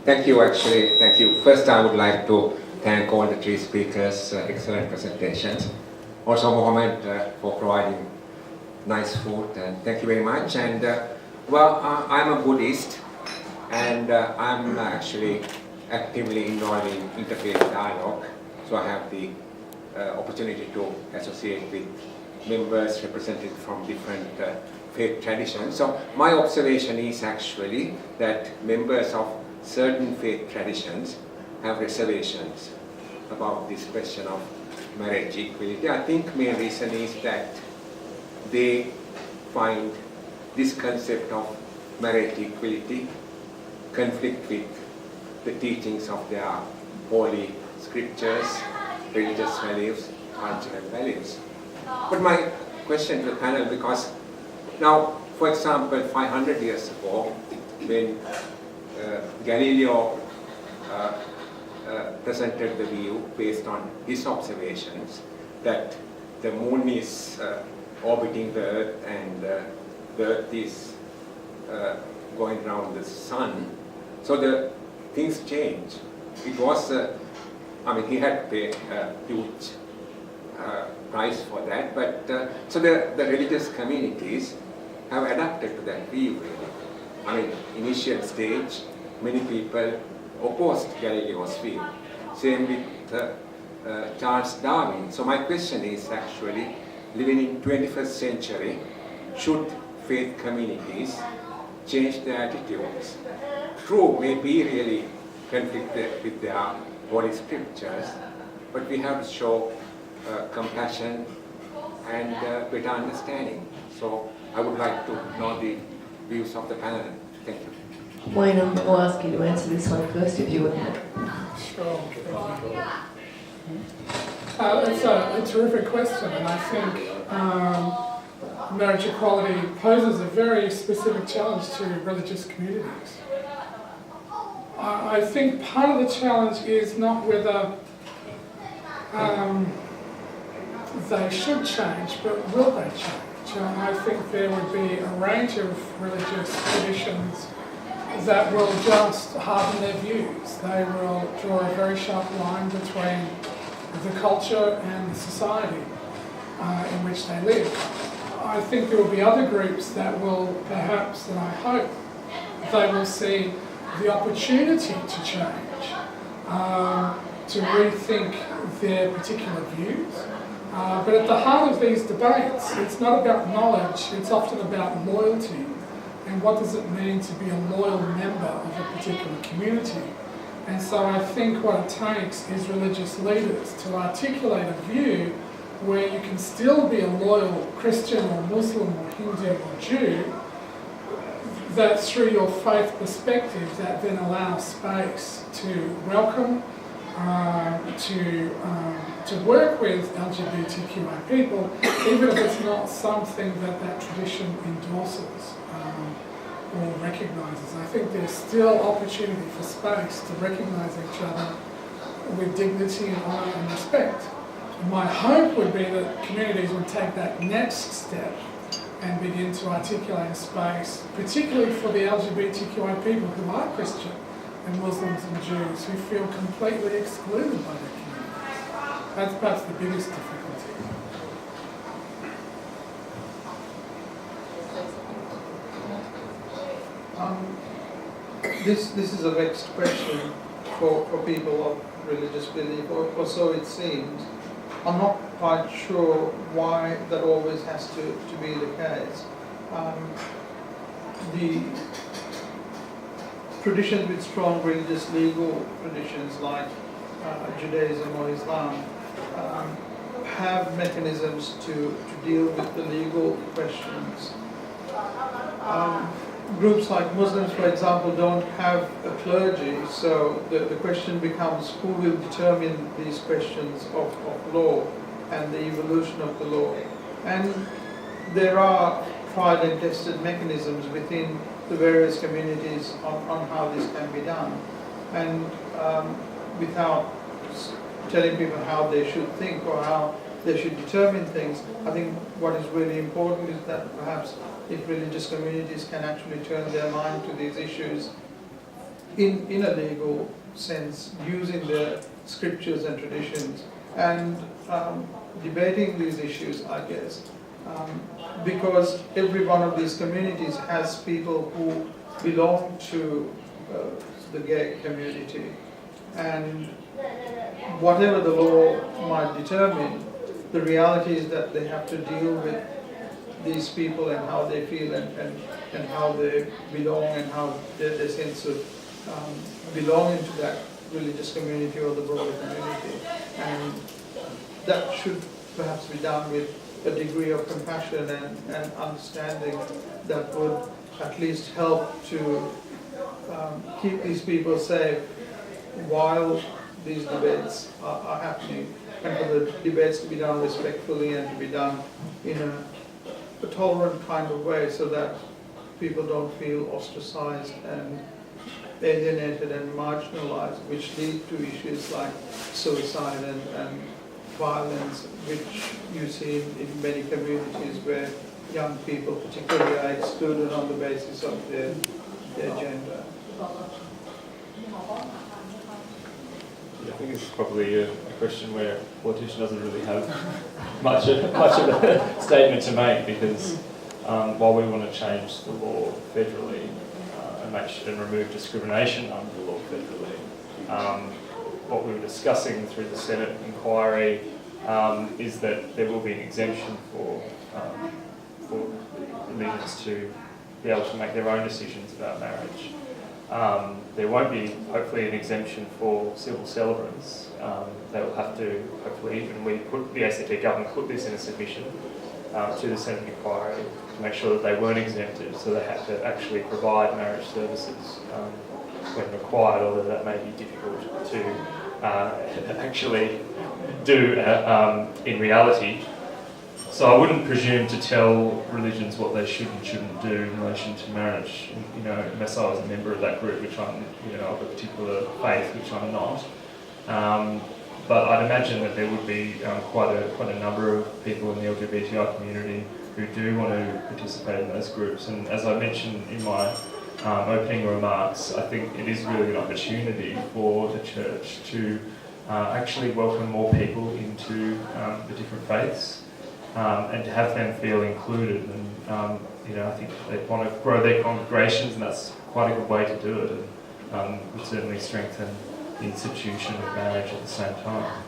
Thank you, actually. Thank you. First, I would like to thank all the three speakers, excellent presentations. Also, Mohammed, for providing nice food, and thank you very much. And I'm a Buddhist, and I'm actually actively involved in interfaith dialogue. So I have the opportunity to associate with members represented from different faith traditions. So my observation is actually that members of certain faith traditions have reservations about this question of marriage equality. I think main reason is that they find this concept of marriage equality conflict with the teachings of their holy scriptures, religious values, cultural values. But my question to the panel, because now, for example, 500 years ago, when Galileo presented the view based on his observations that the moon is orbiting the Earth and the Earth is going around the sun. So the things change. It was, he had to pay a huge price for that, but so the religious communities have adapted to that view really. Initial stage, many people opposed Galileo's view. Same with Charles Darwin. So my question is actually, living in 21st century, should faith communities change their attitudes? True, maybe really conflicted with their holy scriptures, but we have to show compassion and better understanding. So I would like to know the views of the panel. Thank you. Wayne, I'll ask you to answer this one first, if you wouldn't. Sure. It's a terrific question, and I think marriage equality poses a very specific challenge to religious communities. I think part of the challenge is not whether they should change, but will they change? I think there would be a range of religious traditions that will just harden their views. They will draw a very sharp line between the culture and the society in which they live. I think there will be other groups that will perhaps, and I hope, they will see the opportunity to change, to rethink their particular views. But at the heart of these debates, it's not about knowledge, it's often about loyalty. And what does it mean to be a loyal member of a particular community? And so I think what it takes is religious leaders to articulate a view where you can still be a loyal Christian or Muslim or Hindu or Jew, that through your faith perspective that then allows space to welcome, to work with LGBTQI people, even if it's not something that that tradition endorses or recognises. I think there's still opportunity for space to recognise each other with dignity and honour and respect. My hope would be that communities would take that next step and begin to articulate a space, particularly for the LGBTQI people who are Christian and Muslims and Jews, who feel completely excluded by their communities. That's perhaps the biggest difficulty. This is a vexed question for people of religious belief, or so it seems. I'm not quite sure why that always has to be the case. The traditions with strong religious legal traditions like Judaism or Islam have mechanisms to deal with the legal questions. Groups like Muslims, for example, don't have a clergy, so the question becomes who will determine these questions of law and the evolution of the law. And there are tried and tested mechanisms within the various communities on how this can be done. And without telling people how they should think or how they should determine things, I think what is really important is that perhaps if religious communities can actually turn their mind to these issues in a legal sense, using the scriptures and traditions, and debating these issues, I guess. Because every one of these communities has people who belong to the gay community, and whatever the law might determine, the reality is that they have to deal with these people and how they feel and how they belong and how their sense of belonging to that religious community or the broader community. And that should perhaps be done with a degree of compassion and understanding that would at least help to keep these people safe while these debates are happening, and for the debates to be done respectfully and to be done in a tolerant kind of way, so that people don't feel ostracized and alienated and marginalized, which lead to issues like suicide and violence, which you see in many communities where young people particularly are excluded on the basis of their gender. I think it's probably a question where a politician doesn't really have much of a statement to make, because while we want to change the law federally and remove discrimination under the law federally, what we were discussing through the Senate inquiry is that there will be an exemption for religions to be able to make their own decisions about marriage. There won't be, hopefully, an exemption for civil celebrants. They will have to, hopefully, when the ACT government put this in a submission to the Senate inquiry, to make sure that they weren't exempted, so they have to actually provide marriage services when required, although that may be difficult to actually do in reality. So I wouldn't presume to tell religions what they should and shouldn't do in relation to marriage, unless I was a member of that group, which I'm, of a particular faith, which I'm not. But I'd imagine that there would be quite a number of people in the LGBTI community who do want to participate in those groups. And as I mentioned in my opening remarks, I think it is really an opportunity for the church to actually welcome more people into the different faiths. And to have them feel included, and I think they want to grow their congregations, and that's quite a good way to do it, and would certainly strengthen the institution of marriage at the same time.